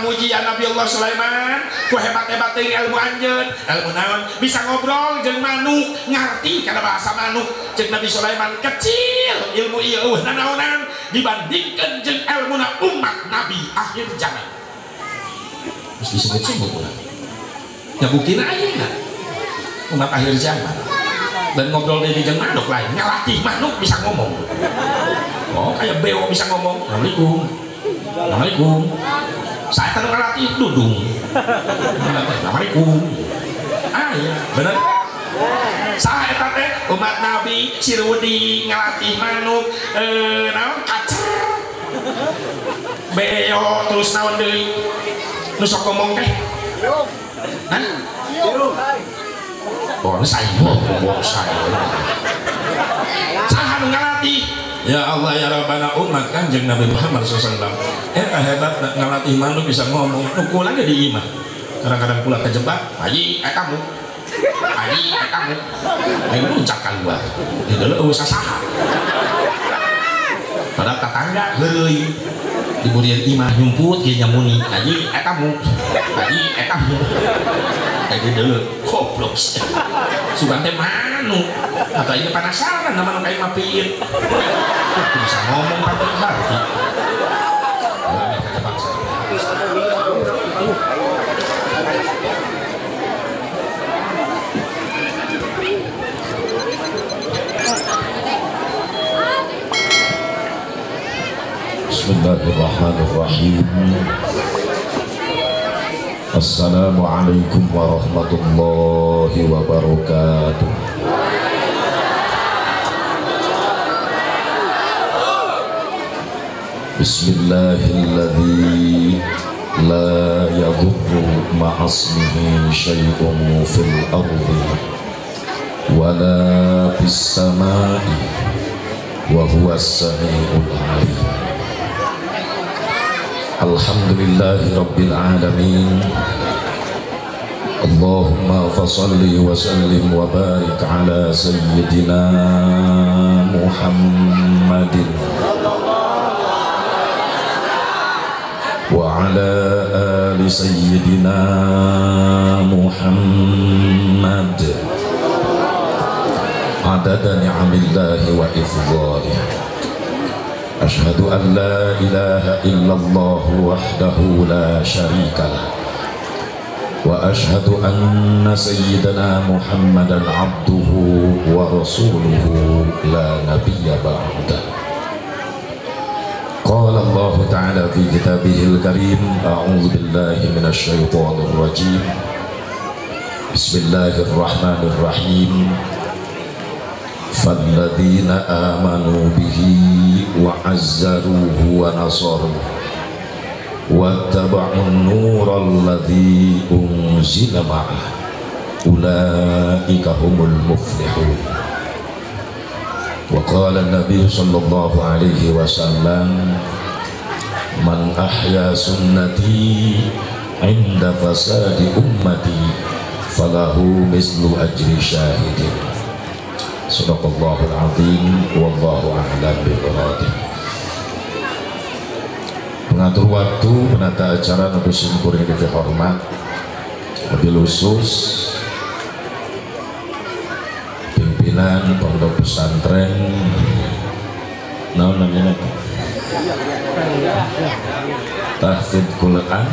mujian Nabi Allah Sulaiman ku hebat-hebat ilmu anjeun ilmu naon bisa ngobrol jeung manuk ngarti kana bahasa manuk jeung Nabi Sulaiman kecil ilmu ieu nanaonan dibandingkeun jeung ilmuna umat Nabi akhir zaman terus disebut-sebut ulah ya buktina ayeuna umat akhir zaman dan ngobrol dari jeung manuk lain ngalatih manuk bisa ngomong oh kayak beo bisa ngomong assalamualaikum assalamualaikum saya kan ngalatih dudung assalamualaikum iya bener saya eta teh umat Nabi si Rudi ngalatih manuk naon kacer beo terus naon deui nu sok ngomong teh hah oh saya ngomong saya saha nu ngalatih ya Allah ya Rabbana umat kanjeng Nabi Muhammad SAW hebat ngalatih manuk bisa ngomong nukul aja di imah kadang-kadang pula kejebak haji kamu haji kamu ayo ucapkan gua itu dulu usah saha pada tetangga heureuy di burian imah nyumput ge nyamuni haji kamu haji kamu kayak dulu goblok sugan teh manuk atau ini penasaran nama kayak mapir bisa ngomong pakai hati Bismillahirrahmanirrahim. Assalamualaikum warahmatullahi wabarakatuh. Bismillahilladzi la yadurru ma'asmihi syai'un fil ardi wala fis samai wa huwas sami'ul 'alim. Alhamdulillahi rabbil alamin. Allahumma fasalli wa sallim wa barik ala sayyidina Muhammadin wa ala ali sayyidina Muhammad adada ni'amillahi wa ifdhalih. Ashhadu an la ilaha illallah wahdahu la syarika lah wa ashhadu anna sayyidana Muhammadan abduhu wa rasuluhu la nabiyya ba'dah. Qala Allah ta'ala fi kitabihil karim a'udzu billahi minasy syaithanir rajim. Bismillahirrahmanirrahim. Falladzina amanu bihi wa azzaruhu wa nasaruhu wattaba'un nural ladzi unzila ma'ah ulaika humul muflihun. Wa qala an-nabiy sallallahu alaihi wasallam man ahya sunnati 'inda fasadi ummati falahu mislu ajri syahidin. Sadaqallahul azim wallahu a'lam bishawab. Pengatur waktu, penata acara Nadusin Kuring dihormat, wabil khusus pimpinan pondok pesantren namanya Tahfidz Quran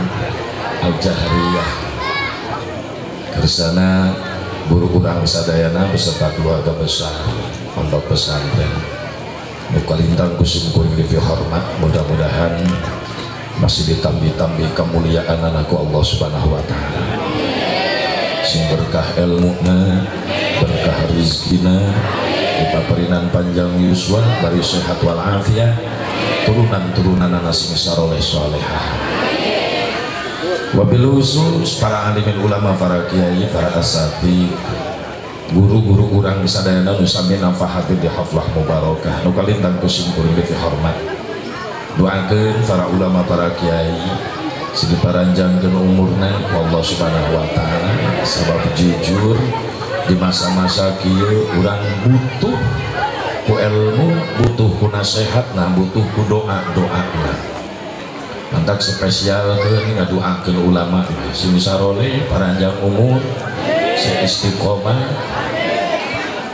Al-Jahriyah kersana guru urang sadayana beserta keluarga besar pondok pesantren Mukalintang Kusim Kuring dihormat. Mudah-mudahan masih ditambi-tambi kemuliaan anakku Allah subhanahu wa ta'ala, sing berkah ilmuna, berkah rizkina, dipaperinan panjang yuswa dari sehat walafiat, turunan-turunan anak sing saroleh solehah. Wabil khusus para alimin ulama, para kiai, para asati, guru-guru urang sadayana nu sami nafahati di haflah mubarakah nu kalintang Kusim Kuring dihormat. Doakeun para ulama, para kiai sigi paranjangkeun umurna Allah subhanahu wa ta'ala, sabab jujur di masa-masa kieu urang butuh ku ilmu, butuh ku nasihatna, butuh ku doa-doana. Mantak spesial ke ngaduakeun ulama sing sarole paranjang umur sing istiqomah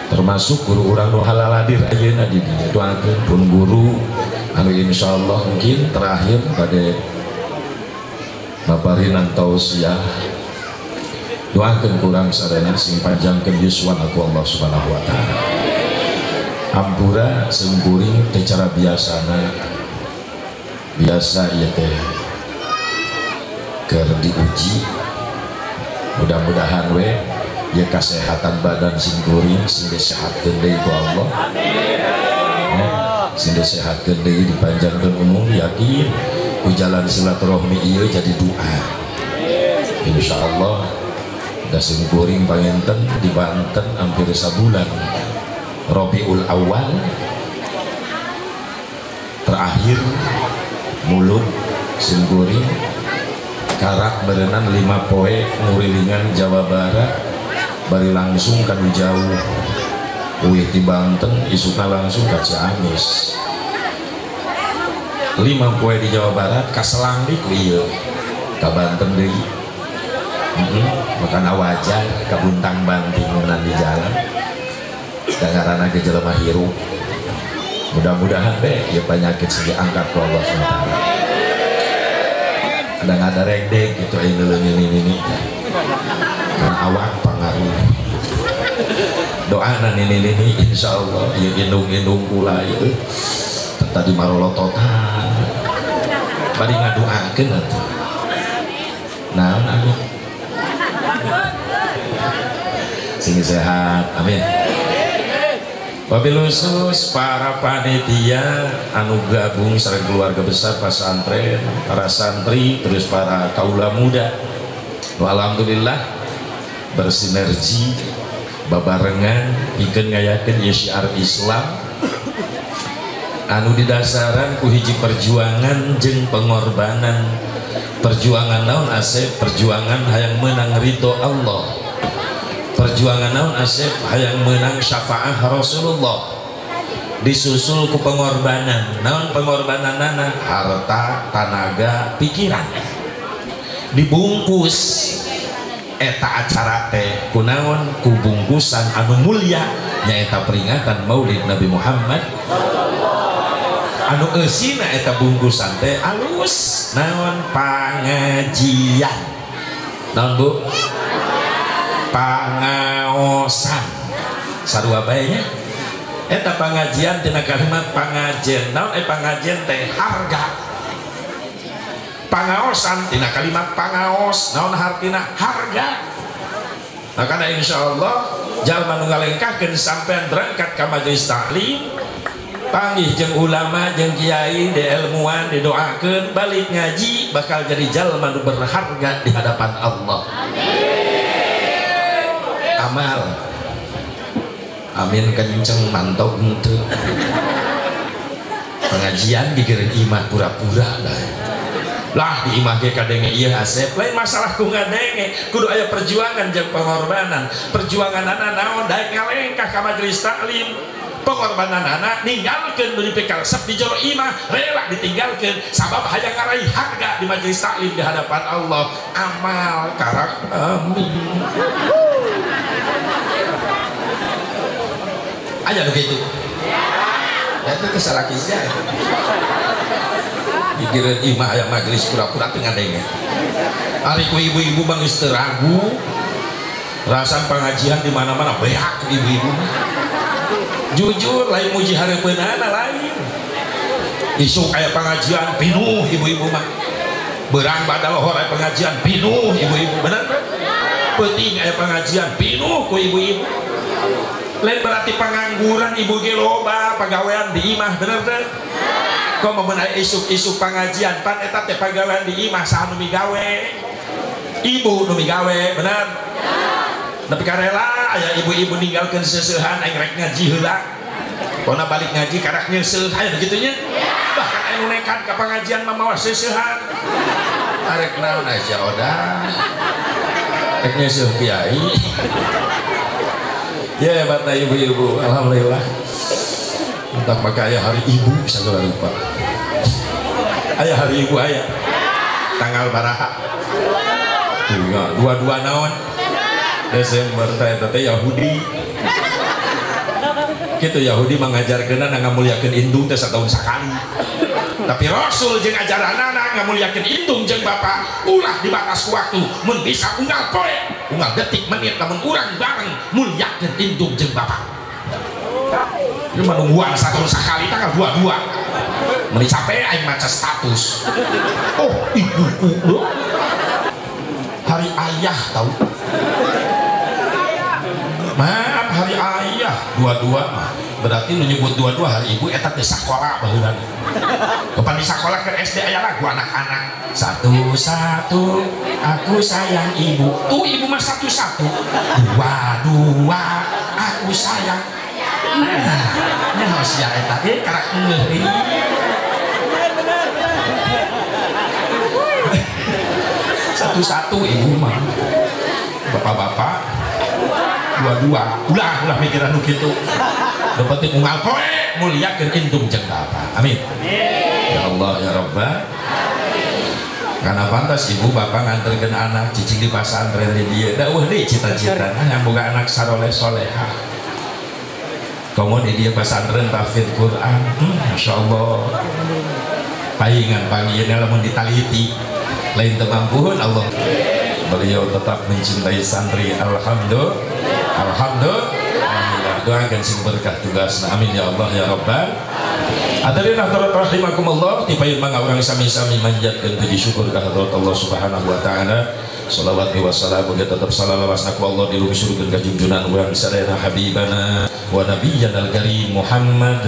termasuk guru urang nu halal hadir ayeuna di dieu doakeun pun guru anu insyaallah mungkin terakhir pada maparinan tausiah doakeun kurang sadaya sing panjangkeun yuswan aku Allah Subhanahu wa taala. Ampura sengkuring teh cara biasana biasa ieu teh keur diuji mudah-mudahan we ya kesehatan badan sing kuring sing disehatkeun deui ku Allah sing disehatkeun deui dipanjangkeun umur yakin ku jalan silaturahmi ieu jadi doa insyaallah da sing kuring pangenten di Banten hampir sabulan Rabiul Awal terakhir mulut sing kuring karak berenang 5 poe ngurilingan Jawa Barat bari langsung kanu jauh uih di Banten isukna langsung ka Ciamis 5 poe di Jawa Barat kaselangdik ieu ka Banten deui makan awajan ka Buntang Bantingunan di jalan dangarana ke jelema hirup mudah-mudahan deh ya penyakit segi angkat ke Allah SWT kadang ada regdek gitu ini kan awak pengaruh doa ini insya Allah ya indung pula itu tadi marolototan bari ngaduakeun atuh nah amin sing sehat amin. Wabil khusus para panitia anu gabung sareng keluarga besar pesantren, para santri, terus para kaula muda. Alhamdulillah bersinergi babarengan pikeun ngayakeun syiar Islam anu didasaran ku hiji perjuangan jeung pengorbanan. Perjuangan naon Asep? Perjuangan hayang menang ridho Allah. Perjuangan naon Asep? Hayang menang syafaat Rasulullah. Disusul ku pengorbanan. Naon pengorbananana? Harta, tenaga, pikiran. Dibungkus eta acara teh kunaon? Ku bungkusan anu mulia nyaeta peringatan Maulid Nabi Muhammad. Anu eusina eta bungkusan teh alus naon pangajian. Naon Bu? Pangaosan sarua bae nya eta pangajian tina kalimat pangajian naon pangajian teh harga pangaosan tina kalimat pangaos naon hartina harga makana insyaallah jalma nu ngalengkakeun sampean berangkat ka majelis taklim panggih jeung ulama jeung kiai di ilmuwan didoakeun balik ngaji bakal jadi jalma nu berharga di hadapan Allah. Amal amin kenceng mantap untuk pengajian dikirim imah pura-pura lah di imah ke kadenge iya Asep lain masalah ku ngadenge kudu aya perjuangan jeung pengorbanan perjuangan anak naon daek ngalengkah ka majelis taklim pengorbanan anak ninggalkeun beli pekal sep di jero imah rela ditinggalkeun sabab hayang ngaraih harga di majelis taklim di hadapan Allah amal karak amin aja begitu ya itu kesalahan kisah pikiran imah ayam majelis pura-pura tengah denge hari ku ibu-ibu bang istiragu rasan pengajian di mana-mana beak ibu-ibu jujur lain muji hareupeunana lain isuk aya pengajian pinuh ibu-ibu mah berang badal lohor aya pengajian pinuh ibu-ibu benar kan penting aya pengajian pinuh ku ibu-ibu lain berarti pengangguran ibu ge loba pagawean di imah bener teh kok meunang isuk-isuk pengajian pan eta teh pagawean di imah saha nu migawe ibu nu migawe bener tapi karela aya ibu-ibu ninggalkeun seuseuhan aing rek ngaji heula pona balik ngaji karak nyeuseul aya begitu nya bahkan aya nu nekat ka pengajian mah mawa seuseuhan arek naon aja oda rek nyeuseul kiai ya hebatna ibu-ibu alhamdulillah entah maka ayah hari ibu bisa lupa ayah hari ibu ayah tanggal baraha dua naon Desember teh Yahudi gitu. Yahudi mengajarkeun ngamuliakeun indung teh satahun sakali, tapi Rasul jeung ajaranana ngamuliakeun indung jeung bapa ulah dibatas waktu, mun bisa unggal poe unggal detik menit lamun urang bareng muliakeun indung jeung bapa. Ieu mah nungguan satahun sakali tanggal 22 mun capek aing maca status, oh ibuku hari ayah tahu, maaf hari ayah 22 mah berarti menyebut 22 hari ibu eta teh sakola baheula. Kapan di sakola ke SD aya lagu anak-anak satu-satu aku sayang ibu, tuh ibu mah satu-satu, dua-dua aku sayang. Nah sia eta ge karak ngeuri satu-satu ibu mah, bapak-bapak dua-dua ulah mikiran nu kitu. Nu penting unggal poe muliakeun indung jeung bapa. Amin. Ya Allah ya Rabbah. Karena pantas ibu bapak nganterkeun anak cicing di pasantren di dieu. Da eueuh deui cita-cita yang boga anak saleh soleha. Komo di dieu pasantren tahfidz Quran. Masyaallah. Paingan pangieuna lamun ditaliti lain teu mampuhun Allah. Beliau tetap mencintai santri. Alhamdulillah. Doakan sing berkah tugas. Amin ya Allah ya Rabbal. Hadirin hadirat rahimakumullah, tipaeun mangga urang sami-sami manjatkeun puji syukur ka hadrat Allah Subhanahu wa taala. Shalawat wa salam muga tetep salawasna ku Allah diluhurkeun ka junjungan urang sadayana habibana wa nabiyyana al-karim Muhammad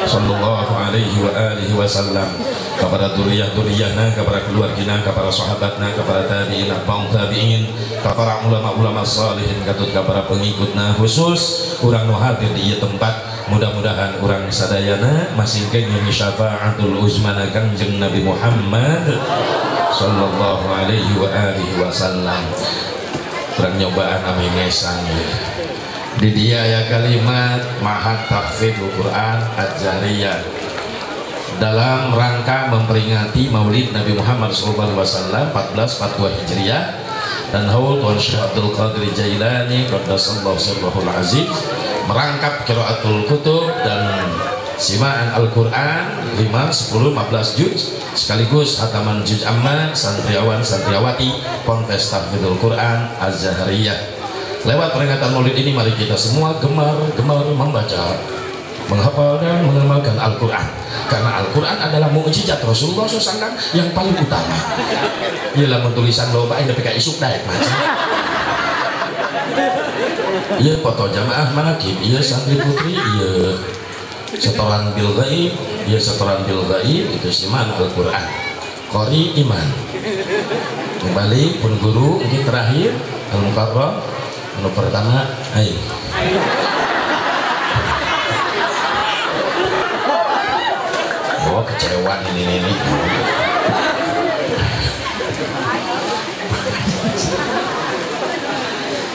sallallahu alaihi wa alihi wasallam, kepada duriyah-duriyahna, kepada keluargina, kepada sahabatna, kepada tabi'in, atba'u tabi'in, kepada ulama-ulama salihin, katut kepada pengikutna, khusus urang nu hadir di ieu tempat. Mudah-mudahan urang sadayana masih kenging syafaatul uzmana Kangjeng Nabi Muhammad sallallahu alaihi wa alihi wasallam. Urang nyobaan ame ngesang di dia ya kalimat Mahat Tahfidzul Quran Ad-Jariyah dalam rangka memperingati Maulid Nabi Muhammad SAW 1442 Hijriah dan haul Tuan Syekh Abdul Qadir Jailani qaddasallahu sirrahul aziz merangkap qiraatul kutub dan simaan Al-Quran 5, 10, 15 juz sekaligus hataman juz amma santriawan santriawati Ponpes Tahfidzul Quran Az-Zahriyah. Lewat peringatan Maulid ini mari kita semua gemar membaca, menghafal dan mengamalkan Al-Quran, karena Al-Quran adalah mukjizat Rasulullah SAW yang paling utama. Ialah tulisan loba yang tapi isuk daek macam. Iya foto jamaah manakib, iya santri putri, iya setoran bil gaib, iya setoran bil gaib itu siman Al-Quran. Qori iman. Kembali pun guru ini terakhir Al-Mukarram. Anu pertama, hai. Oh kecewa ini.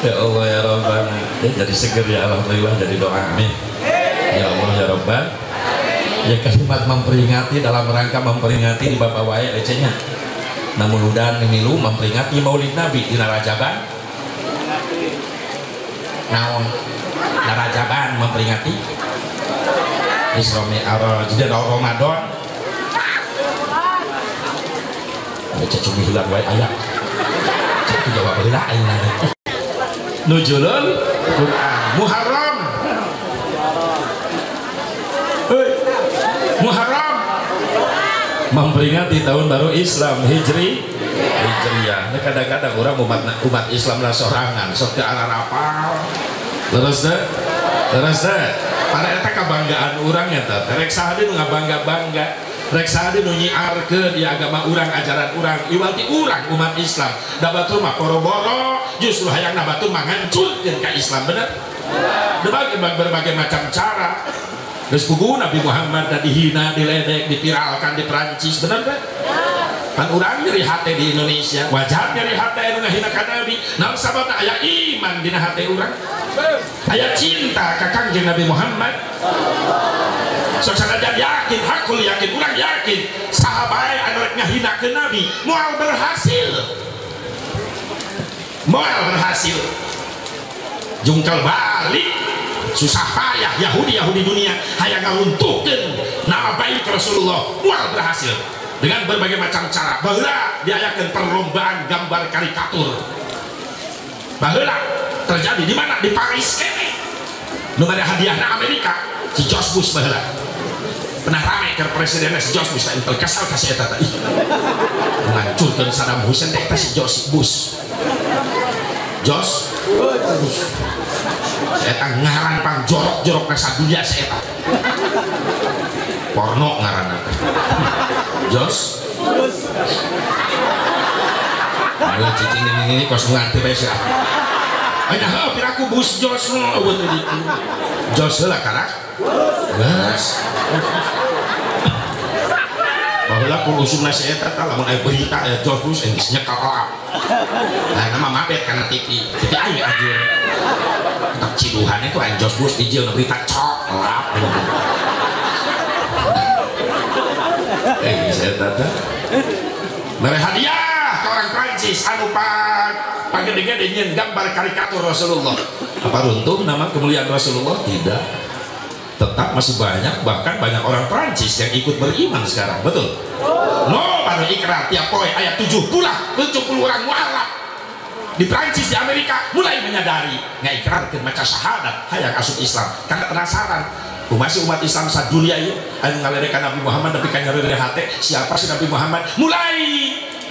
Ya Allah ya Rabbana, ya jadi seger ya alhamdulillah, jadi doa amin. Ya Allah ya Rabbana. Ya kalimat memperingati dalam rangka memperingati di Bapak wae ecenya. Namun udah milu memperingati Maulid Nabi di Narajaban. Naon Narajaban memperingati Isra Mi'raj dan Ramadan. Baca cumi hilang wae aya. Cek jawab heula ayeuna. Nuzulul Quran Muharram. Muharram memperingati tahun baru Islam Hijriyah. Kadang-kadang orang umat Islam lah sorangan sok ke arah rapal terus deh pada eta kebanggaan orang eta rek sahade nu ngabangga-bangga rek sahade nu nyiarkeun di agama orang ajaran orang iwalti orang umat Islam da batur mah boro-boro justru hayang na batur mah ngancurkeun ka Islam bener berbagai macam cara. Terus buku Nabi Muhammad dan dihina, diledek, dipiralkan di Perancis, benar kan? pan urang nyeri hati di Indonesia wajar nyeri hati anu ngahina ka Nabi naon sababna aya iman dina hati urang aya cinta ka Kangjeng Nabi Muhammad sosana yakin hakul yakin urang yakin sahabat anu rek ngahina ke Nabi moal berhasil jungkal balik susah payah Yahudi dunia hayang ngaluntuhkeun nama baik Rasulullah moal berhasil dengan berbagai macam cara. Baheula diayakeun perlombaan gambar karikatur. Baheula terjadi di mana? Di Paris kene. Nu made hadiahna Amerika si George Bush baheula. Pernah rame ke presidennya si George Bush intel kesal ka si eta teh. Ngancurkeun Saddam Hussein teh si George Bush. George Bush. Eta ngaran pang jorok-jorok na sadunya si eta. Porno ngaranna. Jos ayo cicing ini kos ngerti bae sih ayo nah piraku bus Jos no eueuh teh ditu Jos heula karak geus baheula ku usumna si eta tah lamun aya berita aya Jos Bush geus nyekal alap nah nama mabet kana TV aya anjir tak ciduhan itu aya Jos Bush dijieun berita cok alap saya tata mere hadiah ke orang Prancis anu pagede-gede nyeun gambar karikatur Rasulullah apa runtuh nama kemuliaan Rasulullah? Tidak, tetap masih banyak, bahkan banyak orang Prancis yang ikut beriman sekarang, betul? No, baru ikrar tiap poe ayat 70 orang mualaf di Prancis, di Amerika mulai menyadari ngaikrarkeun maca syahadat hayang asup Islam karena penasaran masih umat Islam sadunia ya anu ngalerekan Nabi Muhammad tapi kan nyari hati siapa sih Nabi Muhammad. Mulai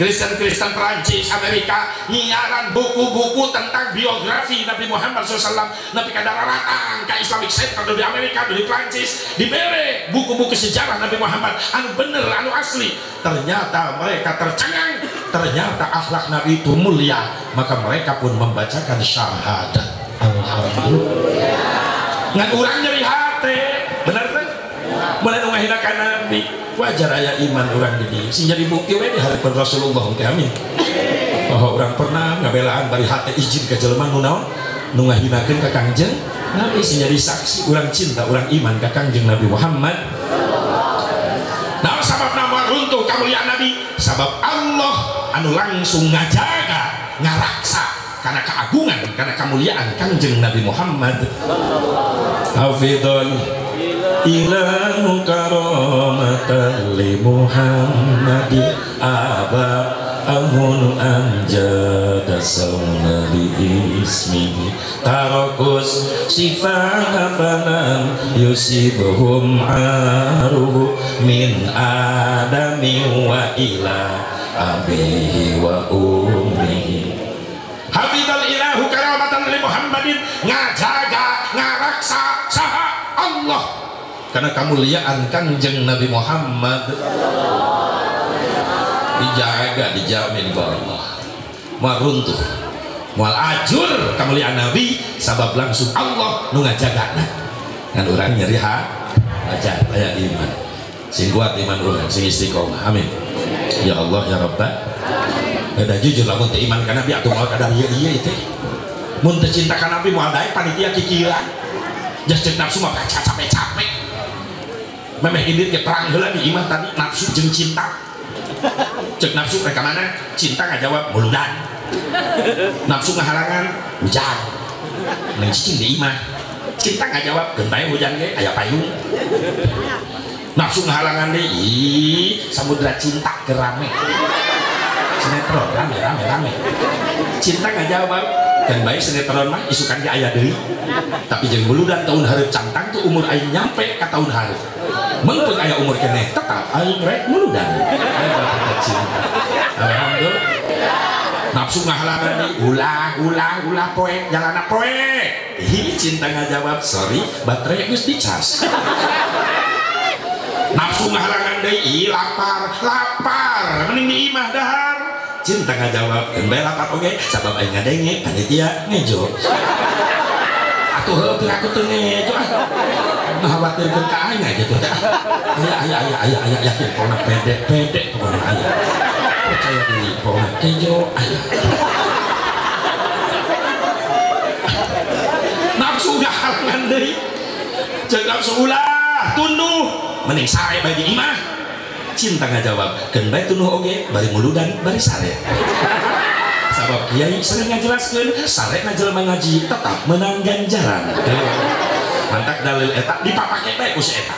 Kristen Prancis, Amerika nyiaran buku-buku tentang biografi Nabi Muhammad SAW. Nabi kadararatan ke Islamic Center di Amerika, di Prancis dibere buku-buku sejarah Nabi Muhammad anu bener, anu asli. Ternyata mereka tercengang, ternyata akhlak Nabi itu mulia, maka mereka pun membacakan syahadat. Alhamdulillah ngan urang nyeri hati bener kan? Mulai ngahinakan Nabi wajar aya iman orang jadi sing jadi bukti we di hari Rasulullah amin bahwa orang pernah ngabelaan bari hati izin ke jelema nu naon nu ngahinakeun ka Kangjeng Nabi sing jadi saksi orang cinta orang iman ka Kangjeng Nabi Muhammad. Nah sabab nama runtuh kamuliaan Nabi sabab Allah anu langsung ngajaga ngaraksa karena keagungan, karena kemuliaan Kangjeng Nabi Muhammad. Hafidhul ilahu karamatan li Muhammadi aba amun anjada sawna li ismihi tarakus sifahabanan yusibuhum aruhu min adami wa ila abihi wa ummihi. Hafidhal ilahu karamatan li Muhammadin ngajaga ngaraksa saha Allah karena kemuliaan Kangjeng Nabi Muhammad dijaga dijamin bahwa Allah mau runtuh mau ajur kemuliaan Nabi sabab langsung Allah nu ngajagana kan orang nyeri aja aya iman sing kuat iman urang sing istiqomah amin ya Allah ya Rabbah. Udah jujur lah mun teu iman ka Nabi atuh moal kadar ieu teh. Mun teu cinta ka Nabi moal daek panitia kikieuan. Jas ceuk nafsu mah capek-capek. Memeh indit ge perang heula di iman tadi nafsu jeung cinta. Ceuk nafsu ka mana? Cinta ngajawab muludan. Nafsu ngahalangan hujan. Neng cicing di iman. Cinta ngajawab gentay hujan ge aya payung. Nafsu ngahalangan deui samudra cinta gerame. Sinetron rame cinta nggak jawab dan baik sinetron mah isukan di ayah deui tapi jeung buludan tahun hareup cantang tuh umur aing nyampe ka tahun hareup mengpeung aya umur keneh tetap aing rek buludan cinta. Alhamdulillah nafsu ngahalangan di ulah poe jalana poe cinta nggak jawab sorry baterai geus dicas. Nafsu ngahalangan deui lapar mending di imah dahar cinta ngajawab dan bae lapar oge sabab aing ngadenge panitia ngejo atuh heuh teu aku teu ngejo ngakhawatirkeun ka aing aja teh aya yakin pokona pede pokona aya percaya diri pohon kejo ayah nafsu gahalangan deui jeung nafsu ulah tunduh mending sare bae di imah cinta ngajawab keun bae tunduh oge bari muludan bari sare sabab kiai sering ngajelaskeun sare ngajelema ngaji tetap menang ganjaran mantak dalil eta dipapake bae ku si eta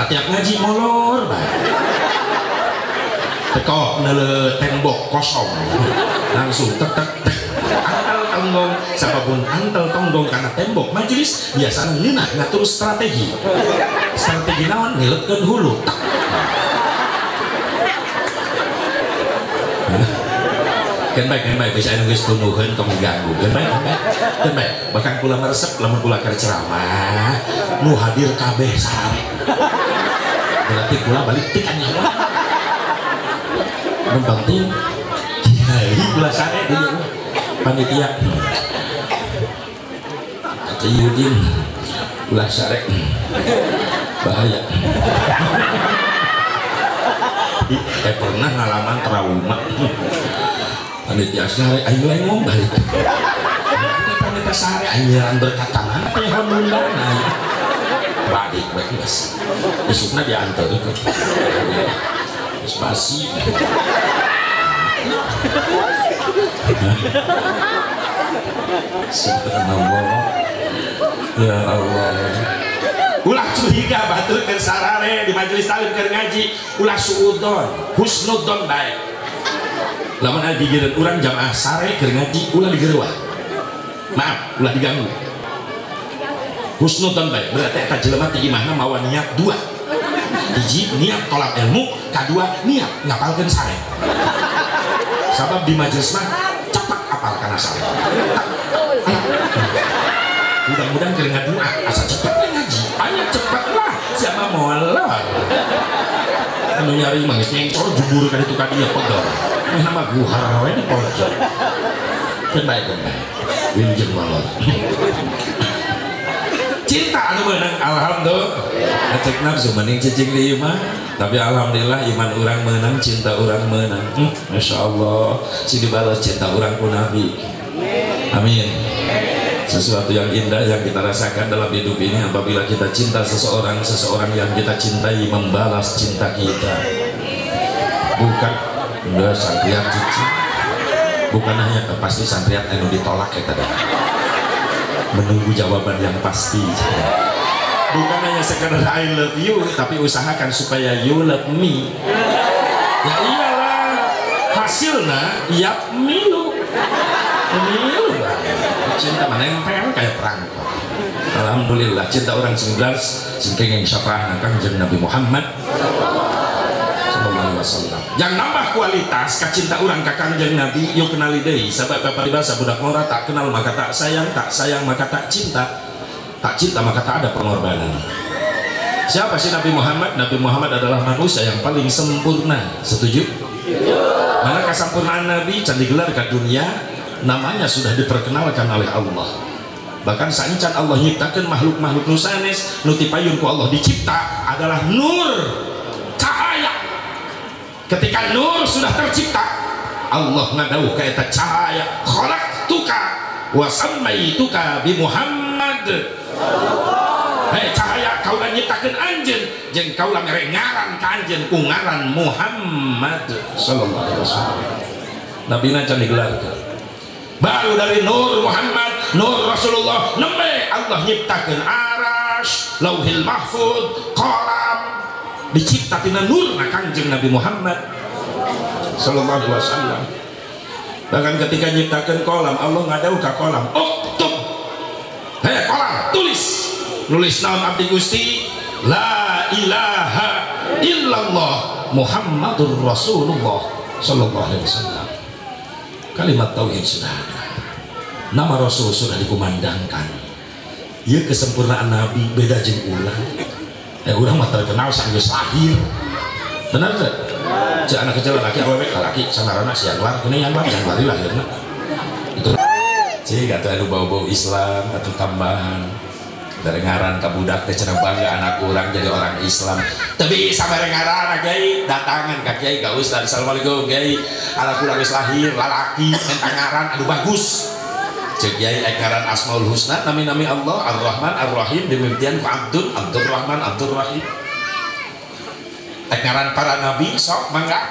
tiap ngaji molor bae teko neule tembok kosong langsung tek antel tonggong sababun antel tonggong karena tembok majelis biasanya ngeunah ngatur strategi naon ngileutkeun hulu kan baik bisa anu geus tunuheun tong ganggu kan baik bahkan kula meresep lamun kula keur ceramah nu hadir kabeh sare berarti kula balik ti kan nyawa mun penting kiai kula sare di panitia kata Yudin kula sare bahaya pernah ngalaman trauma panitia sare ayo lain ngomong balik panitia sare anjuran berkatangan teh honundana balik mas besoknya diantar itu spasi subhanallah ya Allah ulah curiga batur ke sarare di majelis taklim keur ngaji ulah suudon husnudon baik lamun aya digireun urang jamaah sare keur ngaji ulah digeureuah maaf ulah diganggu husnudon baik berarti eta jelema ti imahna mawa niat dua hiji niat tolak ilmu kadua niat ngapalkeun sare sabab di majelis mah cepat apal kana sare mudah-mudahan keur ngadua asa cepet ngaji aya cepet lah siapa molor anu nyari mah geus nyengcor jubur ka ditu ka dieu pegel meh nama guhar we di pojok keun bae wilujeng molor cinta anu meunang alhamdulillah cek nafsu mending cicing di imah tapi alhamdulillah iman orang menang cinta orang menang Masya Allah si dibalas cinta orang ku Nabi amin sesuatu yang indah yang kita rasakan dalam hidup ini apabila kita cinta seseorang yang kita cintai membalas cinta kita bukan udah santriat cici bukan hanya pasti santriat anu ditolak ya tadi menunggu jawaban yang pasti bukan hanya sekadar I love you tapi usahakan supaya you love me ya iyalah hasilnya yap milu lah cinta menempel kayak perangkap alhamdulillah cinta orang 19 singkeng yang syafa'ah kanjeng Nabi Muhammad sallallahu alaihi wasallam yang nambah kualitas kacinta orang ka kanjeng Nabi yuk kenali deui sabab bapak bahasa budak ngora tak kenal maka tak sayang maka tak cinta maka tak ada pengorbanan. Siapa sih Nabi Muhammad? Nabi Muhammad adalah manusia yang paling sempurna. Setuju? Mana kesempurnaan Nabi can digelar ke dunia namanya sudah diperkenalkan oleh Allah. Bahkan sancan Allah nyiptakan makhluk-makhluk nusanes nutipayun ku Allah dicipta adalah nur cahaya. Ketika nur sudah tercipta Allah ngadauh ka eta cahaya khalaqtuka wa sammaituka bi Muhammad. Hei cahaya kau dan nyiptakan anjen jeung kau lah mere ngaran ka anjen ku ngaran Muhammad sallallahu alaihi wasallam. Nabi na can digelarkeun baru dari nur Muhammad nur Rasulullah nembe Allah nyiptakan arash lauhil mahfud qalam dicipta tina nur na kanjeng Nabi Muhammad sallallahu alaihi wasallam. Bahkan ketika nyiptakan kolam Allah ngadauh ka kolam uktub hei kolam tulis nulis naon abdi Gusti la ilaha illallah Muhammadur Rasulullah sallallahu alaihi wasallam. Kalimat tauhid sudah ada, nama Rasul sudah dikumandangkan. Ieu kesempurnaan Nabi beda jeung urang. Urang mah terkenal sanggeus lahir. Benar teh? Cek anak kecil laki awewe laki sangarana siang lar kene yang bari lahirna. Itu cek atuh anu bau-bau Islam atau tambahan. dari ngaran ke budak teh cenah bangga anak urang jadi orang Islam tapi bisa mere ngaran Kiai datangan ka Kiai ka Ustaz assalamualaikum Kiai anak urang geus lahir lalaki mentang ngaran aduh bagus ceuk Kiai ngaran Asmaul Husna nami-nami Allah Ar-Rahman Ar-Rahim dimimpian ku Abdul Rahman Abdul Rahim ngaran para nabi sok mangga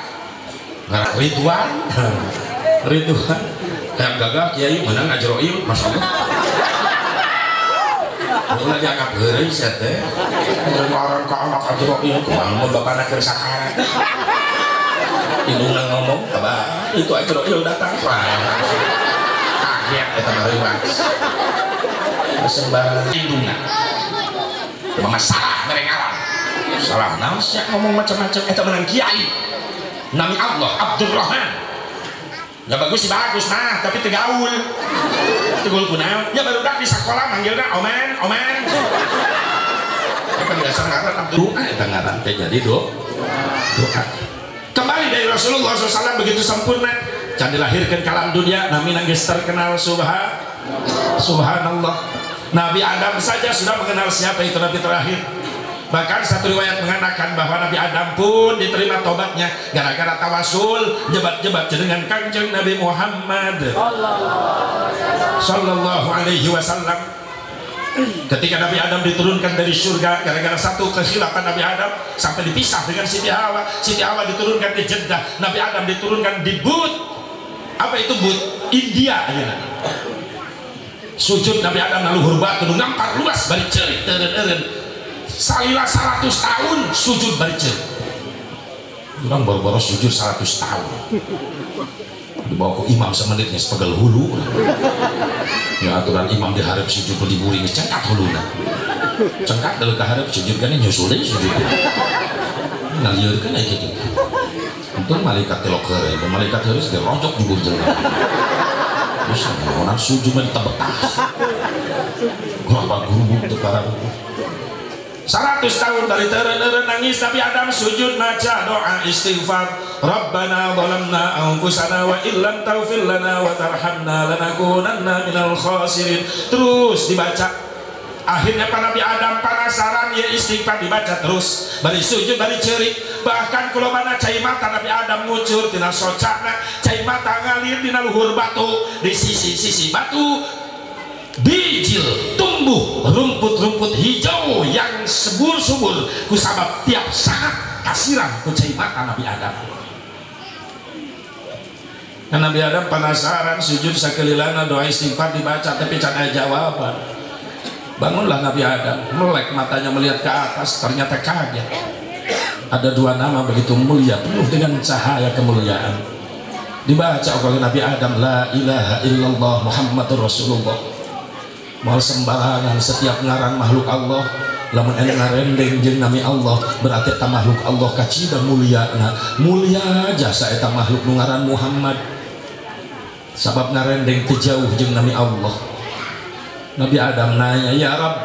ngaran Ridwan yang gagah Kiai menang Ajroil masyaallah mulai dianggap heureuy sia teh orang ka anak Ajroil kumaha bapana keur sakarat indungna ngomong abah itu Ajroil datang kaget eta mah reuas sembah indungna mama salah mere ngaran salah naon sia ngomong macam-macam eta menang Kiai nami Allah Abdul Rahman ya bagus sih bagus nah tapi tegaul kunaon ya baru dak di sekolah manggilna oman kan biasa ngaran Abdul eta ngaran teh jadi doa kembali dari Rasulullah SAW begitu sempurna can dilahirkan ke alam dunia nami nangis terkenal subhanallah Nabi Adam saja sudah mengenal siapa itu Nabi terakhir bahkan satu riwayat mengatakan bahwa Nabi Adam pun diterima tobatnya gara-gara tawasul jebat-jebat dengan kanjeng Nabi Muhammad sallallahu alaihi wasallam ketika Nabi Adam diturunkan dari surga gara-gara satu kekhilafan Nabi Adam sampai dipisah dengan Siti Hawa diturunkan ke Jeddah Nabi Adam diturunkan di Bud apa itu Bud? India ya. Sujud Nabi Adam lalu hurbat ngampar luas bari ceurik teureun salila 100 tahun sujud bariceu orang baru-baru sujud 100 tahun dibawa ke imam semenitnya sepegel hulu ya aturan imam diharap sujud berdiburi cengkat huluna cengkat dari keharap sujud kan nyusulin sujud ngalir kan aja gitu untuk malaikat telok hari malaikat harus dirojok di bunjel terus orang sujud main tebetas kenapa guru untuk para 100 tahun dari teren nangis Nabi Adam sujud maca doa istighfar Rabbana zalamna anfusana wa illam taghfir lana wa tarhamna lanakunanna minal khasirin terus dibaca akhirnya Pak Nabi Adam penasaran ya istighfar dibaca terus bari sujud bari ceurik bahkan kulobana cai mata Nabi Adam ngucur tina socana cai mata ngalir dina luhur batu di sisi batu bijil tumbuh rumput-rumput hijau yang subur-subur kusabab tiap saat kasiran ku cai mata Nabi Adam kan Nabi Adam penasaran sujud sakelilana doa istighfar dibaca tapi can aya jawaban bangunlah Nabi Adam melek matanya melihat ke atas ternyata kaget ada dua nama begitu mulia penuh dengan cahaya kemuliaan dibaca oleh Nabi Adam la ilaha illallah Muhammadur Rasulullah mal sembarangan setiap ngaran makhluk Allah lamun ene ngarendeng jeung nami Allah berarti eta makhluk Allah kacida muliana mulia jasa eta makhluk nu ngaran Muhammad sabab ngarendeng teu jauh jeung nami Allah Nabi Adam nanya ya Rabb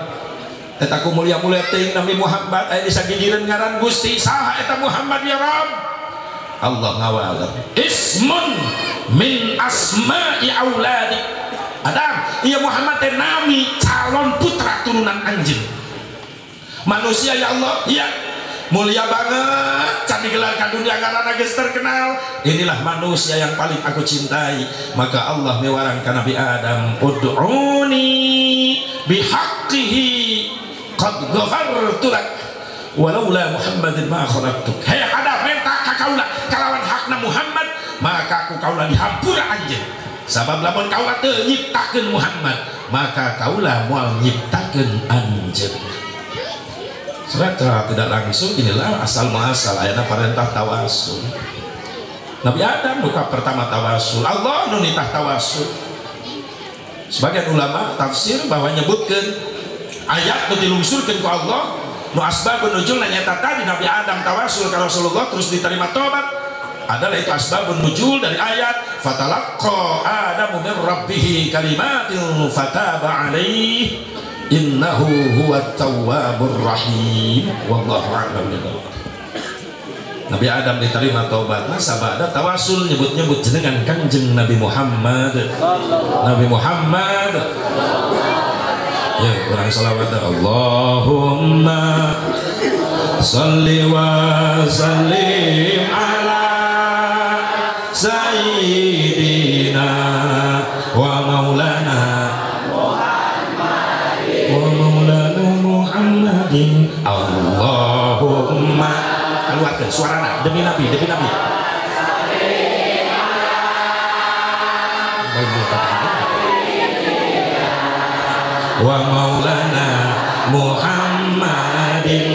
eta ku mulia-mulia teuing nami Muhammad aya di sagigireun ngaran Gusti saha eta Muhammad ya Rabb Allah ngawaleur ismun min asma'i auladi Adam, iya Muhammad teh nami calon putra turunan anjeun. Manusia ya Allah, iya mulia banget, can digelar ka dunia ngaranna geus terkenal. Inilah manusia yang paling aku cintai. Maka Allah mewarang ka Nabi Adam, ud'uni bihaqqihi qad ghafartu lak walaula Muhammadin ma khalaqtuk. Hei Adam, minta ka kaula kalawan hakna Muhammad, maka aku kaula dihampura anjeun. Sabab lamun kaulah teu nyiptakeun Muhammad maka kaulah moal nyiptakeun anjeun. Secara tidak langsung inilah asal muasal ayana perintah tawasul. Nabi Adam buka pertama tawasul Allah nu nitah tawasul. Sebagian ulama tafsir bahwa nyebutkeun ayat nu dilungsurkeun ku Allah nu asbabun nuzul nyaeta tadi Nabi Adam tawasul ka Rasulullah terus diterima tobat adalah itu asbabun nuzul dari ayat fatalaqqa adamu min rabbih kalimatin fataba alaihi innahu huwat tawwabur rahim wallahu a'lam. Nabi Adam diterima taubatna sabada tawasul nyebut-nyebut jenengan Kanjeng Nabi Muhammad Ya, kurang salawat. Allahumma sholli wa sallim ala sayyidina wa maulana Muhammadin. Allahumma keluarkan suarana demi Nabi, demi Nabi. Wa maulana Muhammadin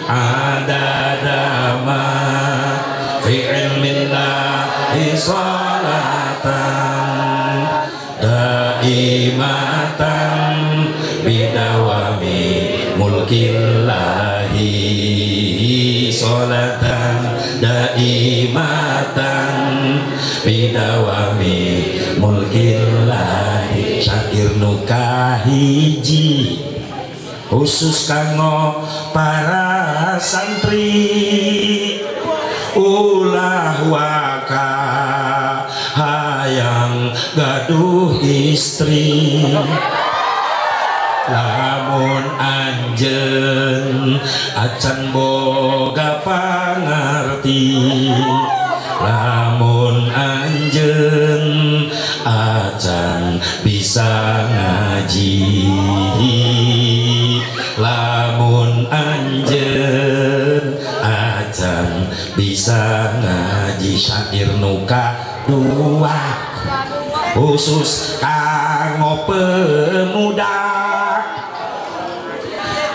adadama fi ilmillahi salatan daimatan bidawami mulkillahi salatan daimatan bidawami mulkillahi. Syair nuka hiji khusus kanggo para santri ulah waka hayang gaduh istri lamun anjeun acan boga pangarti lamun anjeun acan bisa ngaji lamun anjeun acan bisa ngaji. Syair nuka dua khusus kanggo pemuda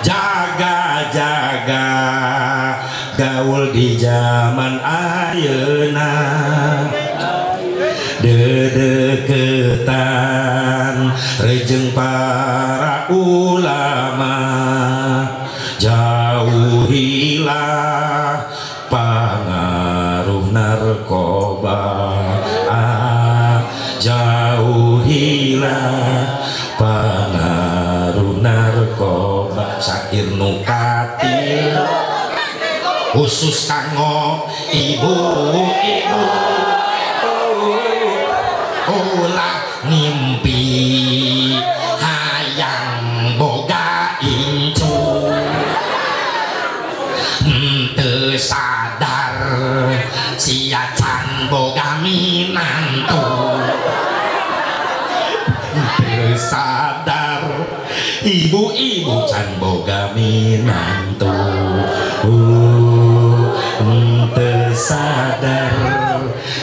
jaga-jaga gaul di zaman ayeuna dedeketan rejeng para ulama jauhilah pangaruh narkoba jauhilah pangaruh narkoba. Syair nukatil khusus kanggo ibu-ibu ulah ngimpi hayang boga incu teu sadar sia can boga minantu teu sadar ibu-ibu can boga minantu teu sadar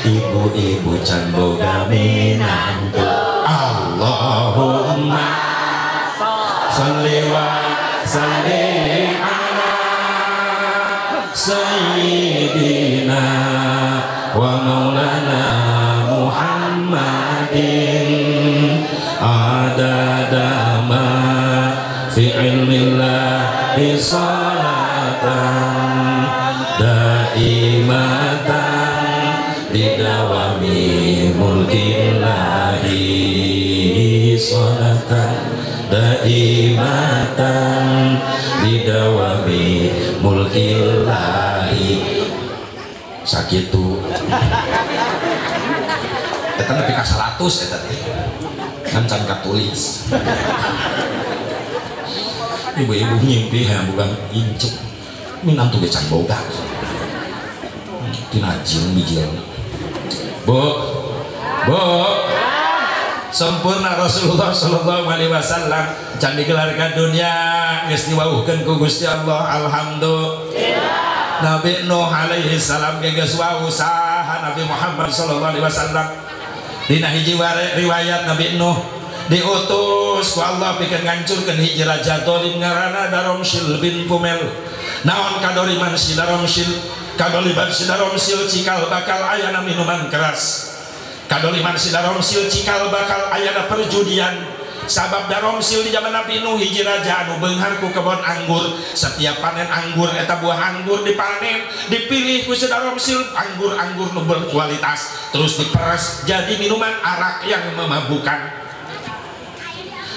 ibu-ibu can boga minantu. Allahumma sholli wa sallim ala sayyidina wa maulana Muhammadin adadama fi ilmillahi salatan daimatan bidawami mulkillahi salatan daimatan bidawami mulkillahi. Sakitu eta nepi ka 100 eta teh kan can katulis ibu-ibu ngimpi hayang bukan incuk minantu ge can boga tina jil mijil. Bu sempurna Rasulullah sallallahu alaihi wasallam can digelarkan dunia geus diwauhkeun ku Gusti Allah. Alhamdulillah. Nabi Nuh alaihi salam geus wau saha Nabi Muhammad sallallahu alaihi wasallam. Dina hiji riwayat Nabi Nuh diutus ku Allah pikeun ngancurkeun hiji raja zalim ngaranna Daromsil bin Pumel. Naon kadoliman si Daromsil? Kadoliman si Daromsil cikal bakal ayana minuman keras. Kadoliman si Daromsil cikal bakal ayana perjudian. Sabab Daromsil di zaman Nabi Nuh hiji raja anu beunghar ku kebon anggur. Setiap panen anggur eta buah anggur dipanen, dipilih ku si Daromsil anggur-anggur nu berkualitas, terus diperes jadi minuman arak yang memabukkan.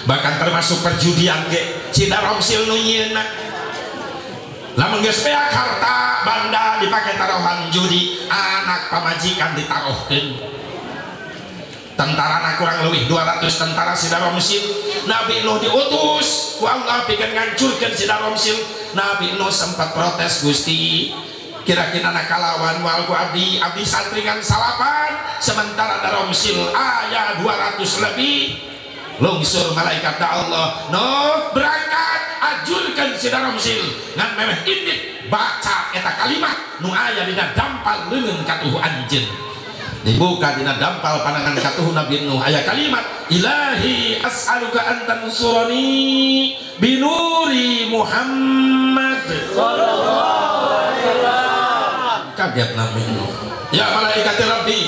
Bahkan termasuk perjudian ge si Daromsil nu nyieuna. Lamun geus beak harta banda dipake taruhan judi, anak pamajikan ditaruhkeun. tentara kurang lebih 200 tentara si Daromsil. Nabi Nuh diutus ku Allah bikin ngancurkan si Daromsil. Nabi Nuh sempat protes, Gusti kira-kira nak kalawan wal ku abdi santringan salapan sementara Daromsil aya 200 lebih. Lungsur malaikat Allah, Nuh berangkat ajurkan si Daromsil ngan memeh indit baca eta kalimat nu aya dina dampal leungeun katuh anjeun. Dibuka dina dampal pandangan katuh Nabi Nuh aya kalimat, Ilahi as'aluka an tansurani binuri Muhammad sallallahu alaihi wasallam. Kaget Nabi Nuh, ya malaikat Rabbi,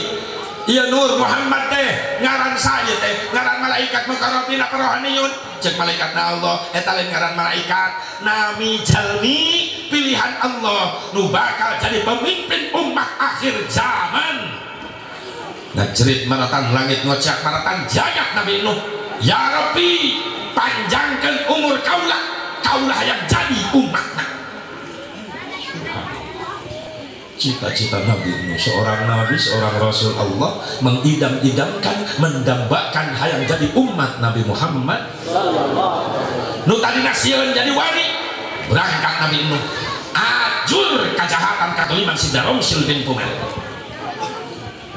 iya Nur Muhammad teh ngaran saya teh ngaran malaikat mukarrabina rohaniyun. Cek malaikat Allah eta lain ngaran malaikat, nami jalmi pilihan Allah nu bakal jadi pemimpin umat akhir zaman. Ngecerit maratan langit ngocak maratan jagat Nabi Nuh, ya Rabbi panjangkan umur kaulah yang jadi umatna. Cita-cita Nabi Nuh, seorang Nabi, seorang Rasul Allah, mengidam-idamkan, mendambakan hayang jadi umat Nabi Muhammad. Nu tadi nasieun jadi wali, berangkat Nabi Nuh, ajur kejahatan katuliman si Daromsil bin Pumal.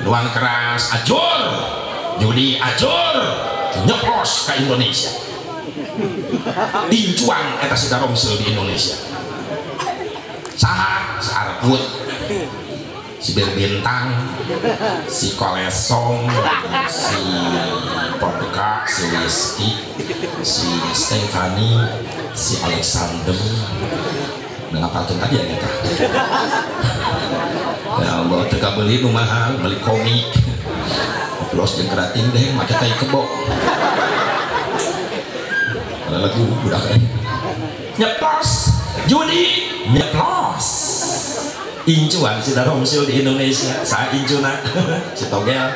Luang keras ajur, judi ajur, nyeplos ke Indonesia. Incuan eta si Daromsil di Indonesia. Saha Sarput, si Berbintang, si Kolesong, si Vodka, si Whisky, si Stefani, si Alexander. Mengapa tuh tadi ya kita? Ya Allah, teka beli nu mahal, beli komik. Los jeung kerating deh, make tai kebo. Ada lagu budak nyeplos, judi nyeplos. Incuan si Daromsil di Indonesia, saya incuna si Togel.